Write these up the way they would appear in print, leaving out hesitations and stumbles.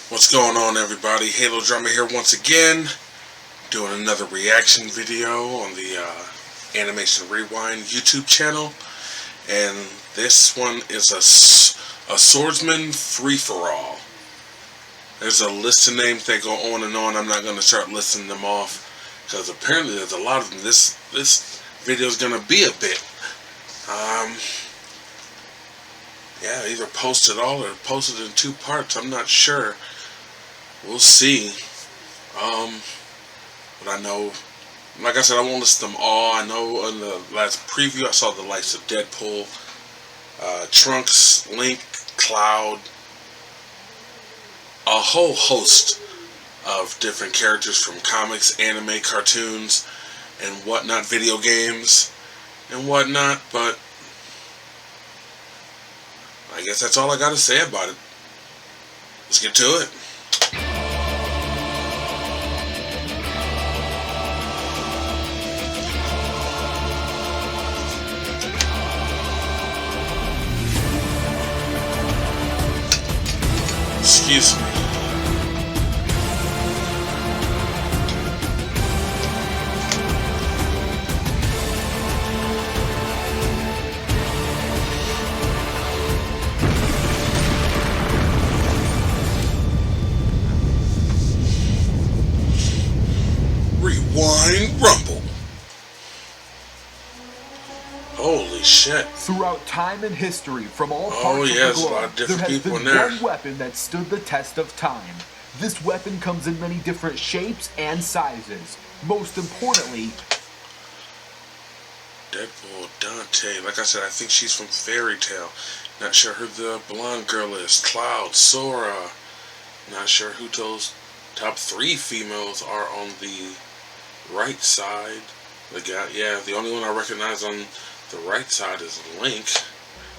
What's going on, everybody? Halo Drama here once again, doing another reaction video on the Animation Rewind YouTube channel, and this one is a Swordsman free-for-all. There's a list of names that go on and on. I'm not going to start listing them off, because apparently there's a lot of them. This video is going to be a bit, yeah, either post it all or post it in two parts. I'm not sure. We'll see. But I know, like I said, I won't list them all. I know in the last preview I saw the likes of Deadpool, Trunks, Link, Cloud, a whole host of different characters from comics, anime, cartoons, and whatnot, video games, and whatnot, but I guess that's all I gotta say about it. Let's get to it. Excuse me. Rewind Rumble. Holy shit. Throughout time and history, from all parts of the globe, there has been one weapon that stood the test of time. This weapon comes in many different shapes and sizes. Most importantly, Deadpool, Dante. Like I said, I think she's from Fairy Tail. Not sure who the blonde girl is. Cloud, Sora. Not sure who those top three females are on the right side. The only one I recognize on the right side is Link.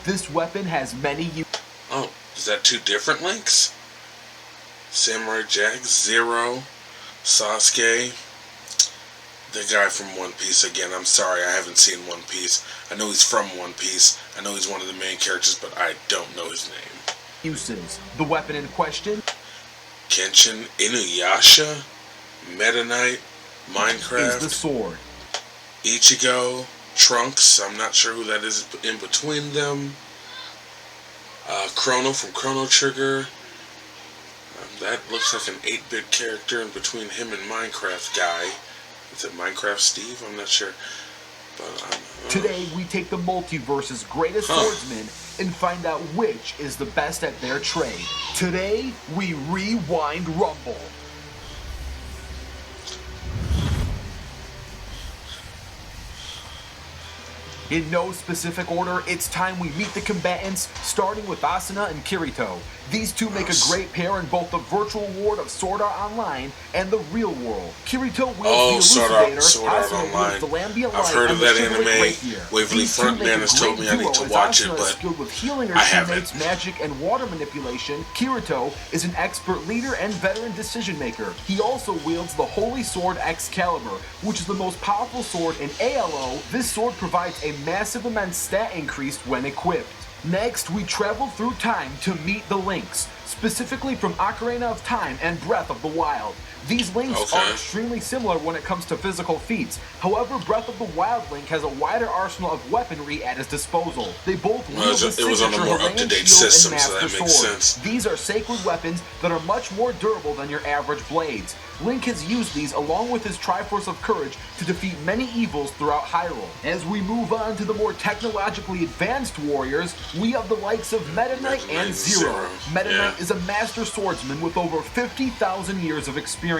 This weapon has many Oh, is that two different Links? Samurai Jack, Zero, Sasuke, the guy from One Piece again. I'm sorry, I haven't seen One Piece. I know he's from One Piece. I know he's one of the main characters, but I don't know his name. uses. The weapon in question, Kenshin, Inuyasha, Meta Knight, Minecraft, is the sword. Ichigo, Trunks, I'm not sure who that is in between them. Chrono from Chrono Trigger. That looks like an 8-bit character in between him and Minecraft guy. Is it Minecraft Steve? I'm not sure. But Today we take the multiverse's greatest swordsmen and find out which is the best at their trade. Today we rewind Rumble. In no specific order, it's time we meet the combatants, starting with Asuna and Kirito. These two make a great pair in both the virtual world of Sword Art Online and the real world. Kirito wields the Elucidator, Asuna wields the Lambient Light, I've heard of that anime. Rapier. Waverly Frontman has told me I need to watch it, but skilled with healing her I haven't. teammates, magic, and water manipulation, Kirito is an expert leader and veteran decision maker. He also wields the Holy Sword Excalibur, which is the most powerful sword in ALO. This sword provides a massive immense stat increase when equipped. Next, we travel through time to meet the Links, specifically from Ocarina of Time and Breath of the Wild. These Links are extremely similar when it comes to physical feats. However, Breath of the Wild Link has a wider arsenal of weaponry at his disposal. They both wield the signature Hawaiian shield and Master Sword. These are sacred weapons that are much more durable than your average blades. Link has used these along with his Triforce of Courage to defeat many evils throughout Hyrule. As we move on to the more technologically advanced warriors, we have the likes of Meta Knight and Zero. Meta Knight is a master swordsman with over 50,000 years of experience.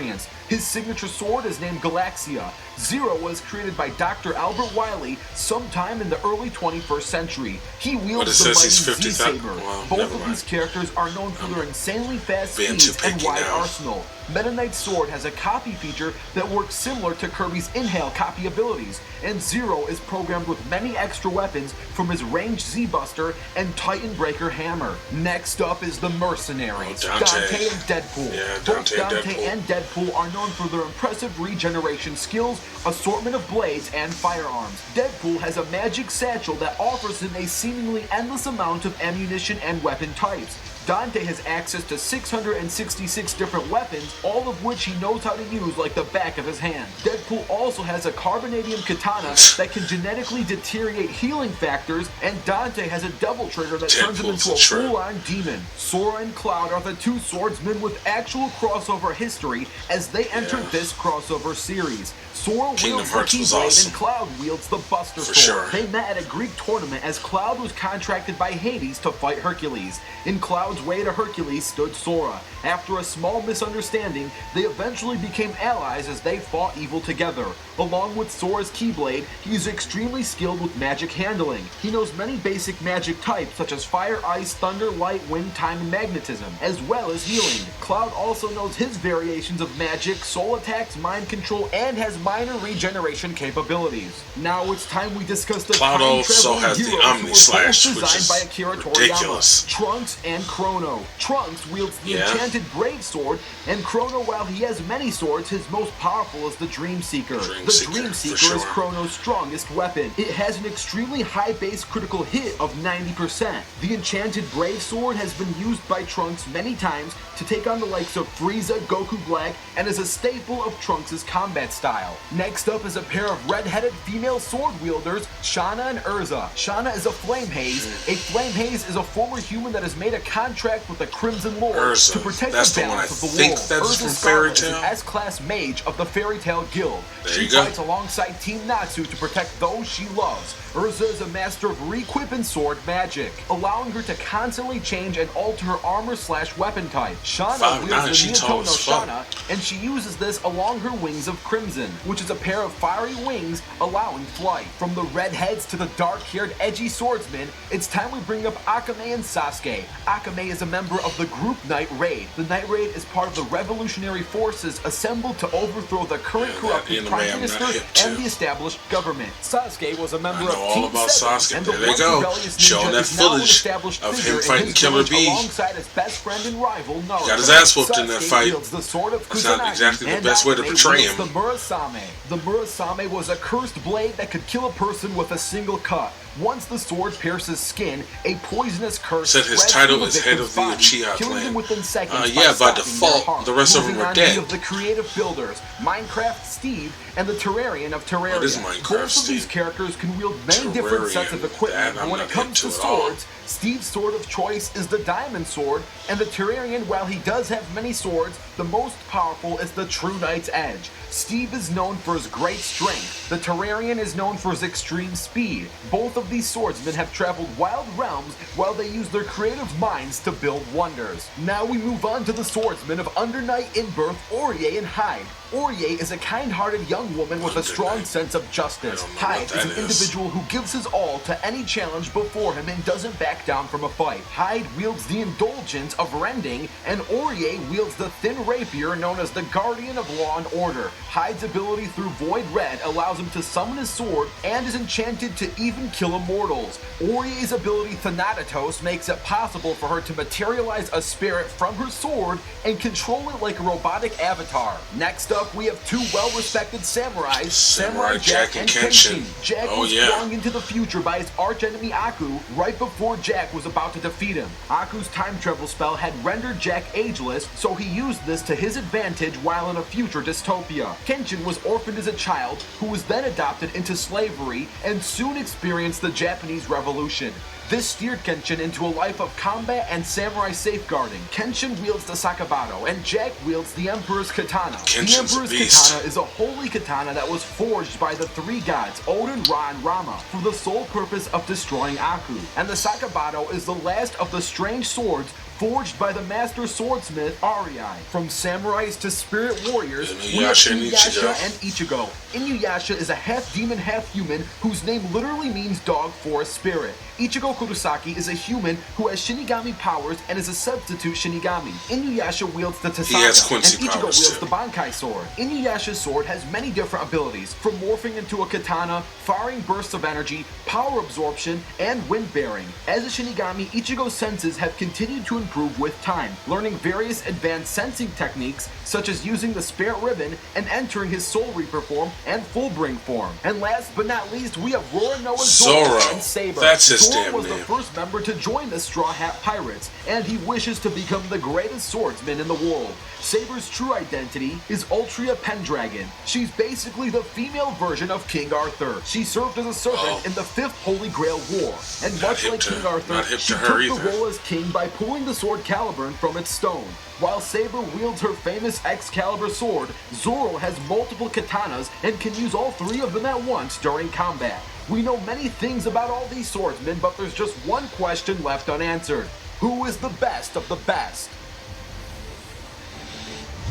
His signature sword is named Galaxia. Zero was created by Dr. Albert Wiley sometime in the early 21st century. He wields the mighty Z-Saber. Both of these characters are known for their insanely fast speeds and wide arsenal. Meta Knight's sword has a copy feature that works similar to Kirby's Inhale copy abilities, and Zero is programmed with many extra weapons from his ranged Z-Buster and Titan Breaker hammer. Next up is the Mercenaries, Dante and Deadpool. Both Dante and Deadpool are known for their impressive regeneration skills, assortment of blades, and firearms. Deadpool has a magic satchel that offers him a seemingly endless amount of ammunition and weapon types. Dante has access to 666 different weapons, all of which he knows how to use like the back of his hand. Deadpool also has a carbonadium katana that can genetically deteriorate healing factors, and Dante has a double trigger that turns him into a full-on demon. Sora and Cloud are the two swordsmen with actual crossover history as they entered this crossover series. Sora wields the Keyblade and Cloud wields the Buster Sword. They met at a Greek tournament as Cloud was contracted by Hades to fight Hercules. In Cloud's way to Hercules stood Sora. After a small misunderstanding, they eventually became allies as they fought evil together. Along with Sora's Keyblade, he is extremely skilled with magic handling. He knows many basic magic types such as fire, ice, thunder, light, wind, time, and magnetism, as well as healing. Cloud also knows his variations of magic, soul attacks, mind control, and has minor regeneration capabilities. Now it's time we discuss the Cloud also has heroes the Omni Slash, which designed by is Akira ridiculous. Toriyama. Trunks and Chrono. Trunks wields the enchanted Brave Sword, and Chrono, while he has many swords, his most powerful is the Dream Seeker. The Dream Seeker is Chrono's strongest weapon. It has an extremely high base critical hit of 90%. The enchanted Brave Sword has been used by Trunks many times to take on the likes of Frieza, Goku Black, and is a staple of Trunks' combat style. Next up is a pair of red-headed female sword wielders, Shauna and Urza. Shauna is a Flame Haze. A Flame Haze is a former human that has made a contract with the Crimson Lord to protect the balance of the world. Urza Scarlet is an S-class mage of the Fairy Tail Guild. She fights alongside Team Natsu to protect those she loves. Urza is a master of re-equip sword magic, allowing her to constantly change and alter her armor/weapon type. Shauna wields the Neoto no Shana, and she uses this along her wings of Crimson, which is a pair of fiery wings allowing flight. From the redheads to the dark-haired edgy swordsmen, it's time we bring up Akame and Sasuke. Akame is a member of the group Night Raid. The Night Raid is part of the revolutionary forces assembled to overthrow the current corrupted Prime Minister and the established government. Sasuke was a member of Team 7, and the once rebellious ninja is now an established figure in his village alongside his best friend and rival, Naruto. Got his ass whooped in that fight. The sword of That's not exactly the best way to portray him. The Murasame. The Murasame was a cursed blade that could kill a person with a single cut. Once the sword pierces skin, a poisonous curse said his title is head of the Uchiha killing them clan. within seconds By default, the rest of them are dead. Of the creative builders, Minecraft Steve and the Terrarian of Terraria. What is Minecraft Both of these characters can wield many different sets of equipment, and when it comes to swords, Steve's sword of choice is the Diamond Sword, and the Terrarian, while he does have many swords, the most powerful is the True Knight's Edge. Steve is known for his great strength. The Terrarian is known for his extreme speed. Both of these swordsmen have traveled wild realms while they use their creative minds to build wonders. Now we move on to the swordsmen of Under Night in Birth, Orie and Hyde. Orie is a kind-hearted young woman with a strong sense of justice. Hyde is an individual who gives his all to any challenge before him and doesn't back down from a fight. Hyde wields the indulgence of rending, and Orie wields the thin rapier known as the Guardian of Law and Order. Hyde's ability through Void Red allows him to summon his sword and is enchanted to even kill immortals. Orie's ability Thanatos makes it possible for her to materialize a spirit from her sword and control it like a robotic avatar. Next up, we have two well-respected samurais, Samurai Jack and Kenshin. Jack was flung into the future by his archenemy Aku right before Jack was about to defeat him. Aku's time travel spell had rendered Jack ageless, so he used this to his advantage while in a future dystopia. Kenshin was orphaned as a child, who was then adopted into slavery, and soon experienced the Japanese Revolution. This steered Kenshin into a life of combat and samurai safeguarding. Kenshin wields the Sakabato, and Jack wields the Emperor's Katana. The Emperor's Katana is a holy katana that was forged by the three gods, Odin, Ra, and Rama, for the sole purpose of destroying Aku. And the Sakabato is the last of the strange swords forged by the master swordsmith Arai. From samurais to spirit warriors, we have Inuyasha and Ichigo. Inuyasha is a half-demon, half-human whose name literally means dog for a spirit. Ichigo Kurosaki is a human who has Shinigami powers and is a substitute Shinigami. Inuyasha wields the Tasaka, and Ichigo wields the Bankai sword. Inuyasha's sword has many different abilities, from morphing into a katana, firing bursts of energy, power absorption, and wind bearing. As a Shinigami, Ichigo's senses have continued to improve with time, learning various advanced sensing techniques such as using the spirit ribbon and entering his Soul Reaper form and Fullbring form. And last but not least, we have Roronoa Zoro and Saber. That's his Zoro damn was name. the first member to join the Straw Hat Pirates, and he wishes to become the greatest swordsman in the world. Saber's true identity is Ultria Pendragon. She's basically the female version of King Arthur. She served as a servant in the Fifth Holy Grail War, and much like King Arthur, she took the role as king by pulling the sword Caliburn from its stone. While Saber wields her famous Excalibur sword, Zoro has multiple katanas and can use all three of them at once during combat. We know many things about all these swordsmen, but there's just one question left unanswered. Who is the best of the best?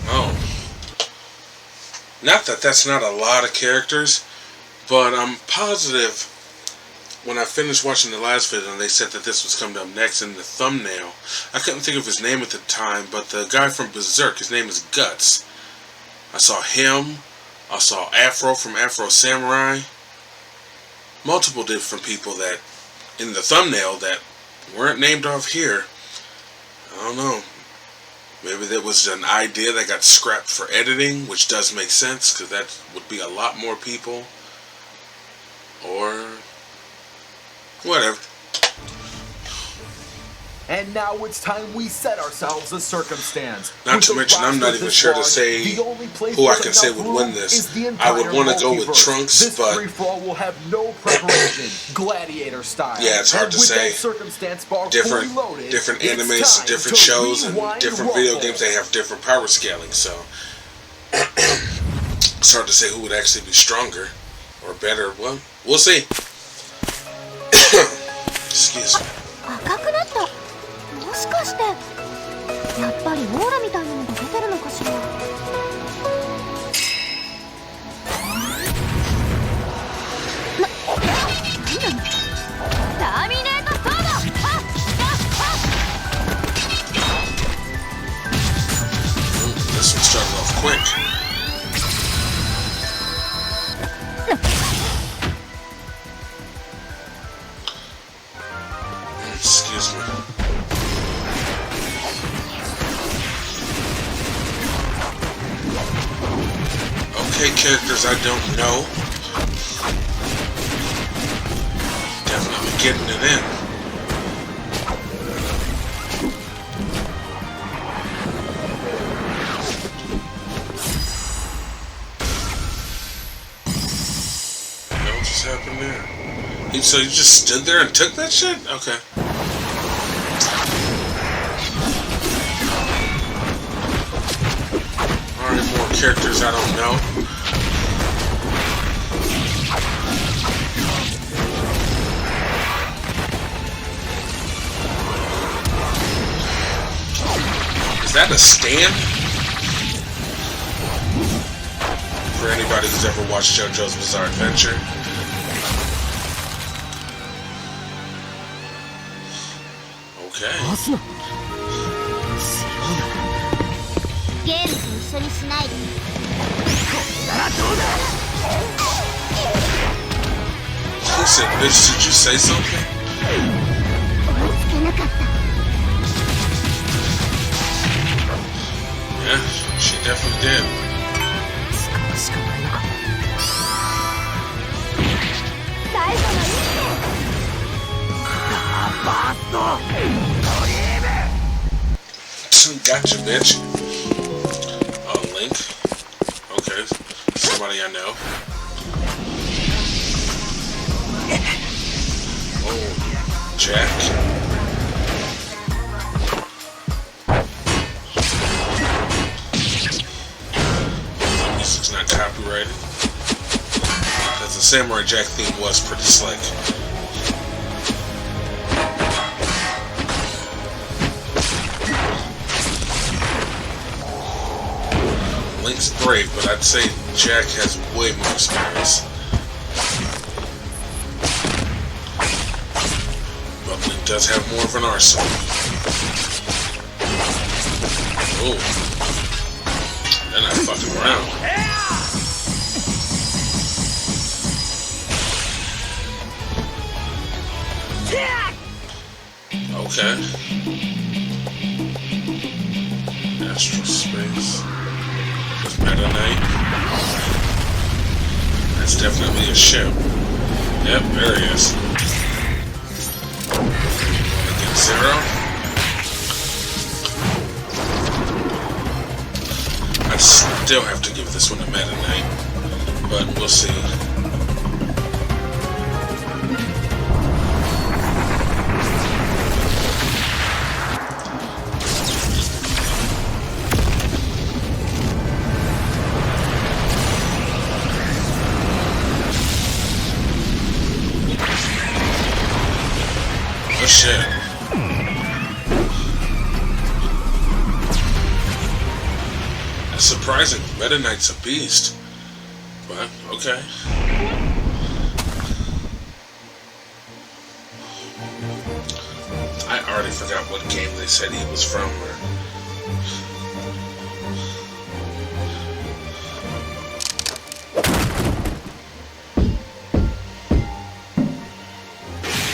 Oh. Not that that's not a lot of characters, but I'm positive when I finished watching the last video and they said that this was coming up next in the thumbnail, I couldn't think of his name at the time, but the guy from Berserk, his name is Guts. I saw him, I saw Afro from Afro Samurai, multiple different people that in the thumbnail that weren't named off here. I don't know. Maybe there was an idea that got scrapped for editing, which does make sense, because that would be a lot more people. Or whatever. And now it's time we set ourselves a circumstance. Not to mention, I'm not even sure to say who I can say would win this. I would want to go with Trunks, this but free-for-all will have no preparation, gladiator style. yeah, it's hard to say. Different animes, different shows, and different video games, they have different power scaling, so it's hard to say who would actually be stronger or better. Well, we'll see. Excuse me. 赤くなった。もしかしてやっぱりオーラみたいなのが出てるのかしら。なんなの？ターミネートソード。This one started off quick. Excuse me. Okay, characters I don't know. Definitely getting it in. What just happened there? So you just stood there and took that shit? Okay. Alright, more characters I don't know. Is that a stand? For anybody who's ever watched JoJo's Bizarre Adventure. Okay. ゲームと一緒にしないで。 Listen, bitch, did you say something? 追いつけなかった。 Yeah, she definitely did. 使うしかないのか。最後の一手。 Gotcha, bitch. Oh, Link. Okay, somebody I know. Oh, Jack. The music's not copyrighted. Because the Samurai Jack theme was pretty slick. Link's brave, but I'd say Jack has way more experience. But Link does have more of an arsenal. Oh. They're not fucking around. Okay. Astral space. With Meta Knight. That's definitely a ship. Yep, there he is. Wanna get Zero? I still have to give this one to Meta Knight, but we'll see. Oh shit. That's surprising. Meta Knight's a beast. But, okay. I already forgot what game they said he was from.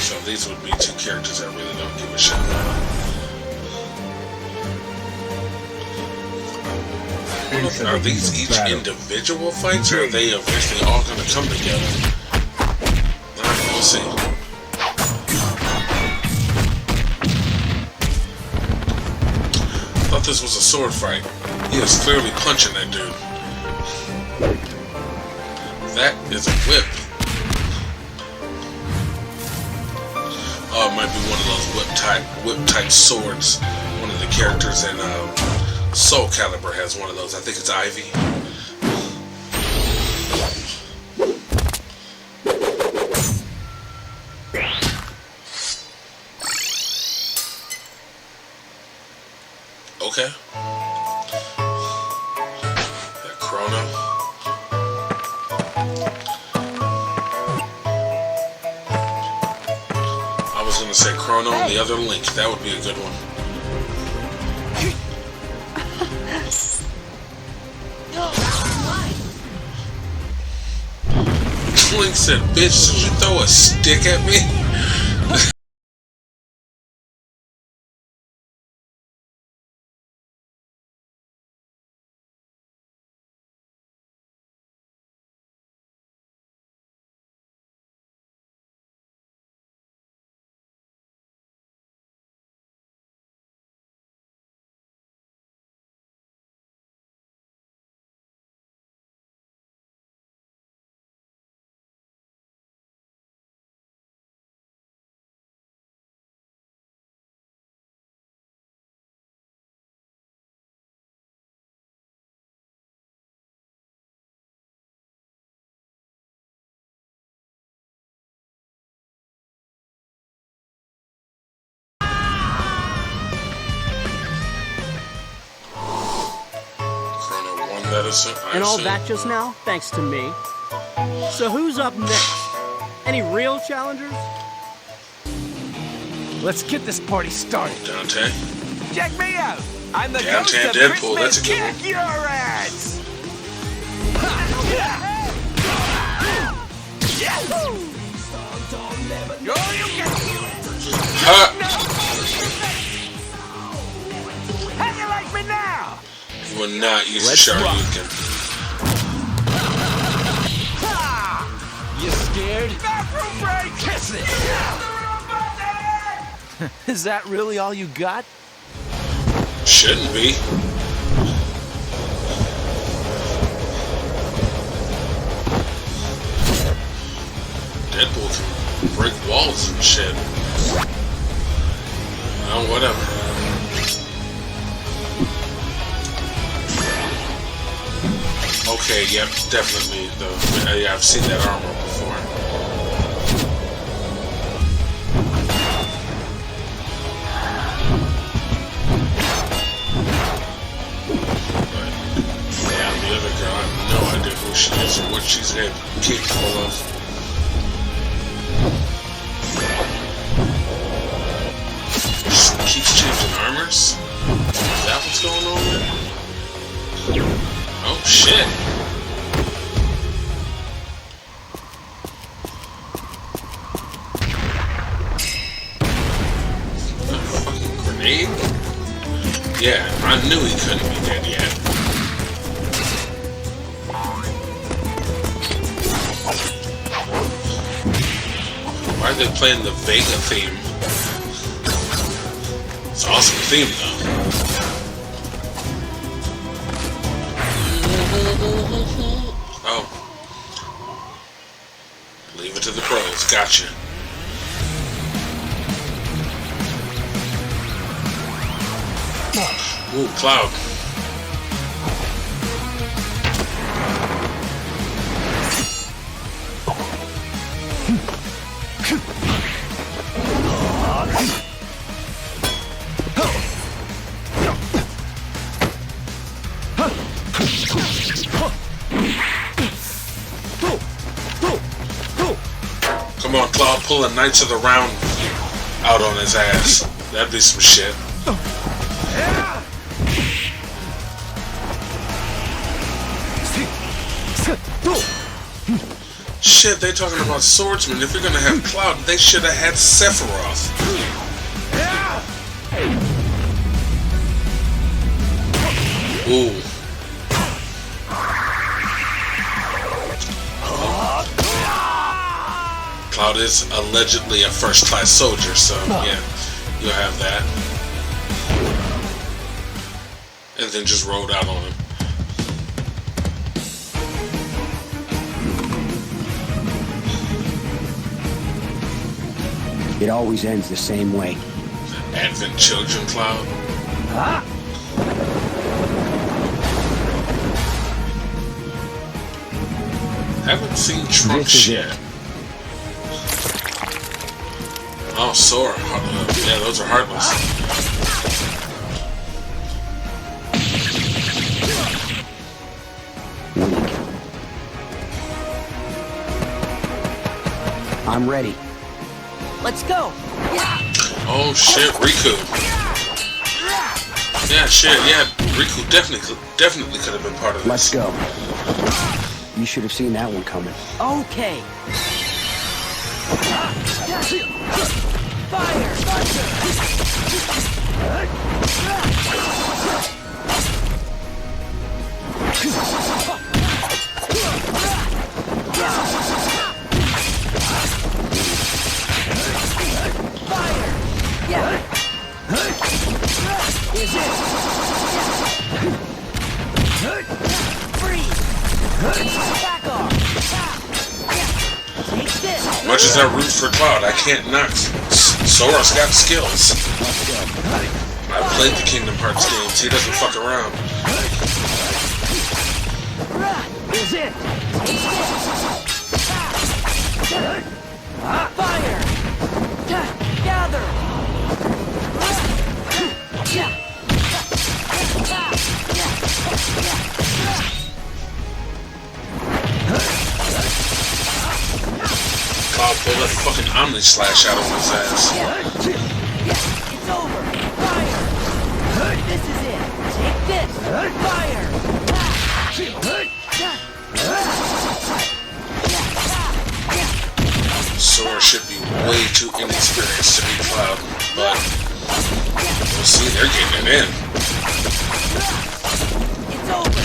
So these would be two characters I really don't give a shit about. Are these each individual fights, or are they eventually all going to come together? We'll see. I thought this was a sword fight. He is clearly punching that dude. That is a whip. Oh, it might be one of those whip type swords. One of the characters in Soul Calibur has one of those. I think it's Ivy. Okay. That Chrono. I was gonna say Chrono and the other Link. That would be a good one. Link said, "Bitch, did you throw a stick at me?" And all that just now, thanks to me. So who's up next? Any real challengers? Let's get this party started. Dante. Check me out. I'm the Dante ghost and of Deadpool, Christmas. that's a good one. Kick your ass. How do you like me now? You will not use the Shoryuken. You scared? Bathroom break! Kiss it! Is that really all you got? Shouldn't be. Deadpool can break walls and shit. Oh, whatever. Okay, yep, definitely. Yeah, I've seen that armor before. But, yeah, the other girl, I have no idea who she is or what she's capable of. She keeps changing armors? Is that what's going on there? Oh, shit. A fucking grenade? Yeah, I knew he couldn't be dead yet. Why are they playing the Vega theme? It's an awesome theme, though. Oh. Leave it to the pros. Gotcha. Ooh, Cloud. Come on, Cloud, pull a Knights of the Round out on his ass. That'd be some shit. Shit, they talking about Swordsman. If you're gonna have Cloud, they should have had Sephiroth. Ooh. Cloud is allegedly a first-class soldier, so yeah, you'll have that. And then just rode out on him. It always ends the same way. Advent Children, Cloud. Haven't seen Trunks yet. Oh, Sora. Yeah, those are heartless. I'm ready. Let's go. Oh shit, Riku. Yeah, shit, yeah. Riku definitely could have been part of this. Let's go. You should have seen that one coming. Okay. Fire! Yeah. Is it? Freeze! Back off! Take this! Much as I root for Cloud, I can't knock. Sora's got skills. I've played the Kingdom Hearts games. He doesn't fuck around. Is it? Fire! Gather! Cloud pulled that fucking Omni Slash out of his ass. It's over! Fire! This is it! Take this! Fire! Sora should be way too inexperienced to be Cloud, but we'll see, they're getting it in. It's over!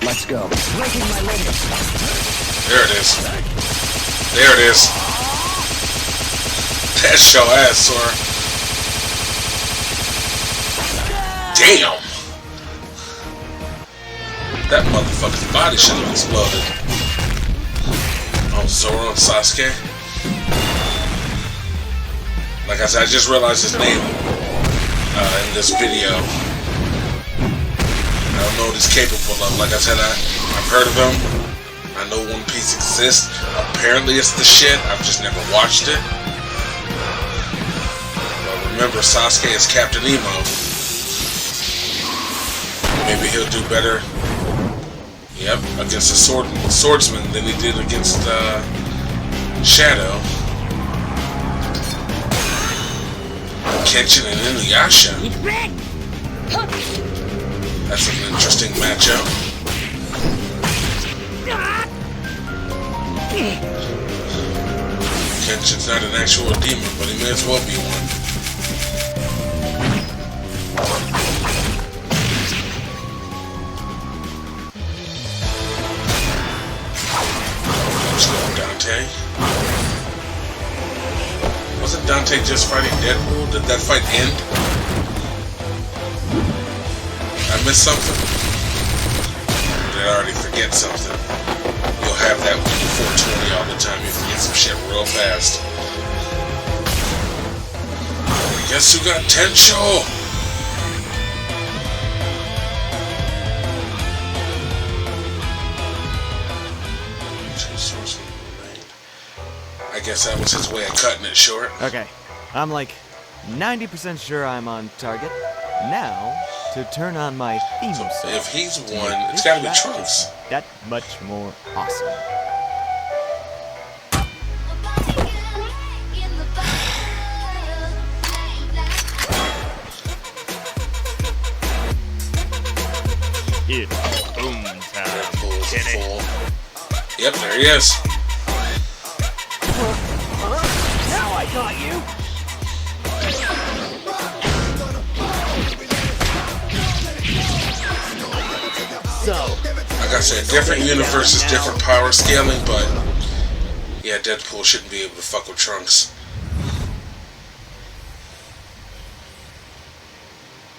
Let's go. Breaking my limit! There it is. There it is. That's your ass, Sora. Damn! That motherfucker's body should have exploded. Oh, Zoro and Sasuke. Like I said, I just realized his name in this video. I don't know what he's capable of. Like I said, I've heard of him. I know One Piece exists. Apparently it's the shit. I've just never watched it. But remember, Sasuke is Captain Emo. Maybe he'll do better. Yep, against the swordsman than he did against Shadow. Kenshin and Inuyasha. That's an interesting matchup. Kenshin's not an actual demon, but he may as well be one. Let's go, Dante. Wasn't Dante just fighting Deadpool? Did that fight end? I missed something? Did I already forget something? You'll have that when you're 420 all the time. You forget some shit real fast. Guess who got Tencho? Two Swordsman remained. I guess that was his way of cutting it short. Okay, I'm like 90% sure I'm on target. Now, to turn on my theme song. If he's one, it's gotta be Trunks. That much more awesome. It's boom time. Full. Yep, there he is. Now I got you. So, Like I said, different universes, different power scaling, but yeah, Deadpool shouldn't be able to fuck with Trunks.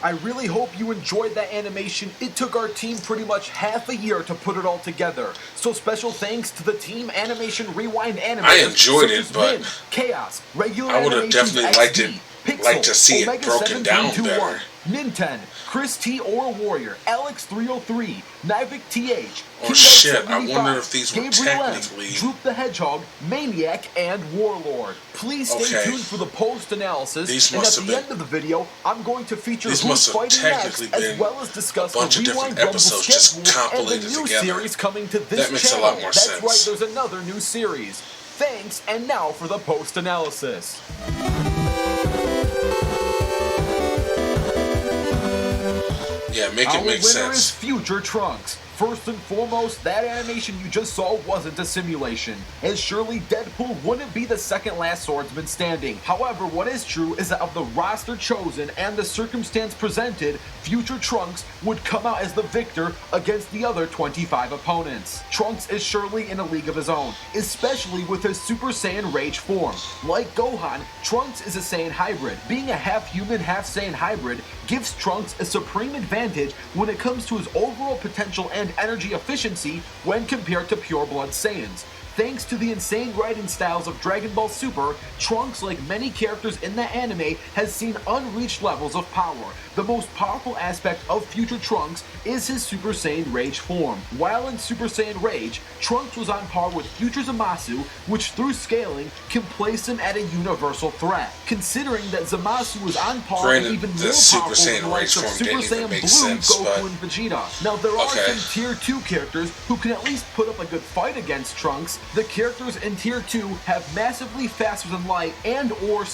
I really hope you enjoyed that animation. It took our team pretty much half a year to put it all together. So special thanks to the team Animation Rewind animators. I enjoyed it, such as but Min, Chaos, Regular I would have Animations definitely XD, Pixel, liked to see it Omega broken down 7321, better. Minten, Chris T. Or Warrior, Alex 303, Nivik TH, Oh shit, I wonder if these were Gabriel M, technically... Droop the Hedgehog, Maniac, and Warlord. Please stay Okay. tuned for the post-analysis, These and at must the have been- end of the video, I'm going to feature These who's must have fighting next, technically as been well as discuss a bunch the of different Rewind Rumble episodes just schedule and the compilated new together. series coming to this That makes a channel. lot more That's sense. right, there's another new series. Thanks, and now for the post-analysis. Yeah, make Our it make winner is sense. Future Trunks. First and foremost, that animation you just saw wasn't a simulation, as surely Deadpool wouldn't be the second last swordsman standing. However, what is true is that of the roster chosen and the circumstance presented, Future Trunks would come out as the victor against the other 25 opponents. Trunks is surely in a league of his own, especially with his Super Saiyan Rage form. Like Gohan, Trunks is a Saiyan hybrid. Being a half-human, half-Saiyan hybrid gives Trunks a supreme advantage when it comes to his overall potential and energy efficiency when compared to pure-blood Saiyans. Thanks to the insane writing styles of Dragon Ball Super, Trunks, like many characters in that anime, has seen unreached levels of power. The most powerful aspect of Future Trunks is his Super Saiyan Rage form. While in Super Saiyan Rage, Trunks was on par with Future Zamasu, which through scaling can place him at a universal threat. Considering that Zamasu was on par Granted, and even the more Super powerful than Saiyan the likes of Rage form Super didn't even Saiyan make Blue, sense, Goku, but- and Vegeta. Now there are Okay. some Tier 2 characters who can at least put up a good fight against Trunks. The characters in Tier 2 have massively faster than light and or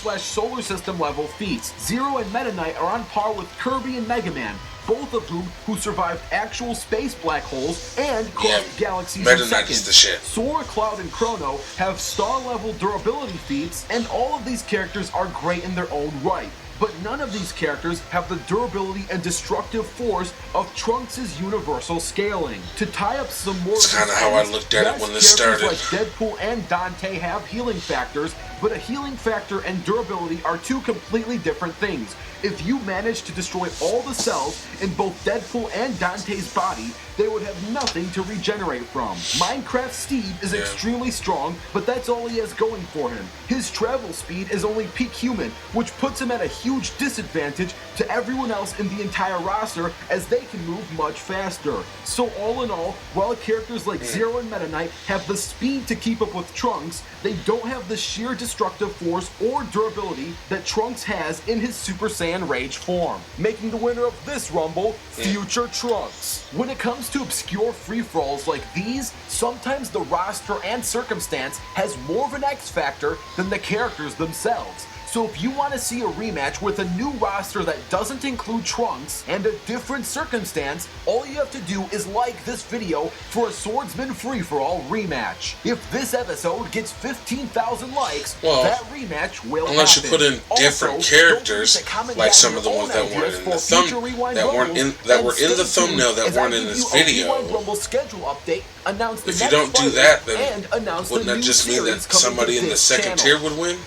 star/solar system level feats. Zero and Meta Knight are on par with Kirby and Mega Man, both of who survived actual space black holes and crossed galaxies Meta in Knight seconds. is the shit. Sora, Cloud, and Chrono have star-level durability feats, and all of these characters are great in their own right. But none of these characters have the durability and destructive force of Trunks' universal scaling. To tie up some more It's kinda how I looked at it when this started. Like Deadpool and Dante have healing factors, but a healing factor and durability are two completely different things. If you manage to destroy all the cells in both Deadpool and Dante's body, they would have nothing to regenerate from. Minecraft Steve is extremely strong, but that's all he has going for him. His travel speed is only peak human, which puts him at a huge disadvantage to everyone else in the entire roster, as they can move much faster. So all in all, while characters like Zero and Meta Knight have the speed to keep up with Trunks, they don't have the sheer destructive force or durability that Trunks has in his Super Saiyan Rage form. Making the winner of this Rumble, Future Trunks. When it comes to obscure free-for-alls like these, sometimes the roster and circumstance has more of an X factor than the characters themselves. So if you want to see a rematch with a new roster that doesn't include Trunks and a different circumstance, all you have to do is like this video for a Swordsman free-for-all rematch. If this episode gets 15,000 likes, Well, that rematch will unless happen. you put in different Also, characters, don't forget to comment like down some your of the ones own that weren't ideas in for the future Rewind that were Rumbles, in the and stay thumbnail tuned that as weren't I in give this you a video. Rewind Rumble schedule update, announce the If you next don't do fighter, that, then and announce wouldn't the that new just mean that series coming somebody to in the this second channel. tier would win?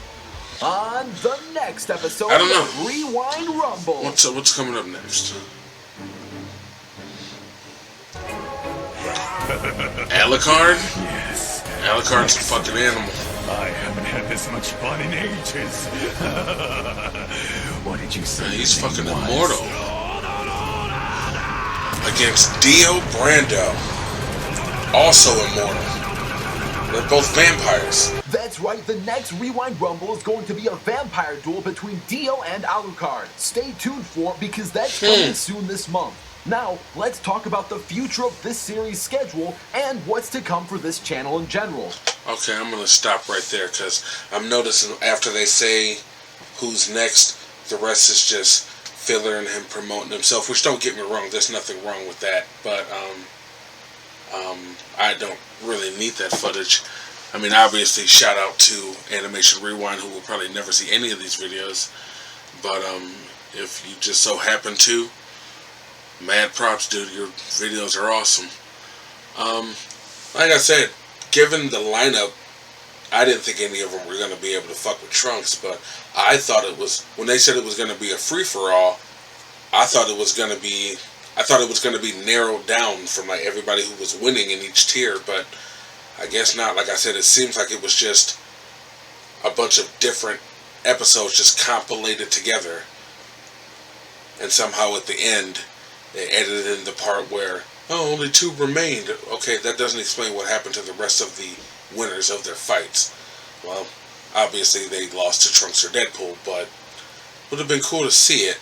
On the next episode I don't know. of Rewind Rumble. What's coming up next? Alucard? Yes. Alucard's a fucking animal. I haven't had this much fun in ages. What did you say? He's his name fucking was? immortal. Against Dio Brando. Also immortal. They're both vampires. That's right, the next Rewind Rumble is going to be a vampire duel between Dio and Alucard. Stay tuned for it because that's coming soon this month. Now, let's talk about the future of this series schedule and what's to come for this channel in general. Okay, I'm gonna stop right there because I'm noticing after they say who's next, the rest is just filler and him promoting himself, which don't get me wrong, there's nothing wrong with that, but I don't really need that footage. I mean, obviously, shout out to Animation Rewind, who will probably never see any of these videos, but if you just so happen to, mad props, dude, your videos are awesome. Like I said, given the lineup, I didn't think any of them were going to be able to fuck with Trunks, but I thought it was, when they said it was going to be a free-for-all, I thought it was going to be narrowed down from like everybody who was winning in each tier, but I guess not. Like I said, it seems like it was just a bunch of different episodes just compilated together, and somehow at the end they edited in the part where, oh, only 2 remained. Okay, that doesn't explain what happened to the rest of the winners of their fights. Well, obviously they lost to Trunks or Deadpool, but would have been cool to see it.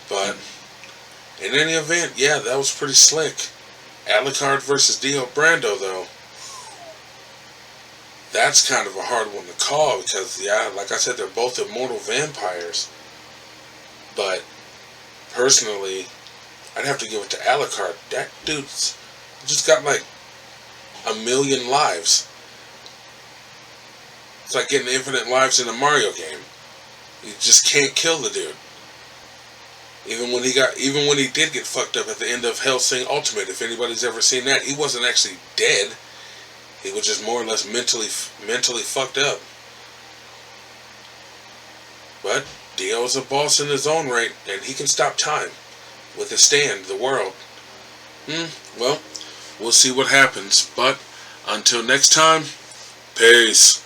But in any event, yeah, that was pretty slick. Alucard versus Dio Brando, though, that's kind of a hard one to call because, yeah, like I said, they're both immortal vampires. But personally, I'd have to give it to Alucard. That dude's just got like 1,000,000 lives. It's like getting infinite lives in a Mario game. You just can't kill the dude. Even when he did get fucked up at the end of Hellsing Ultimate, if anybody's ever seen that, he wasn't actually dead. He was just more or less mentally fucked up. But Dio's a boss in his own right, and he can stop time with his stand, the world. Well, we'll see what happens. But until next time, peace.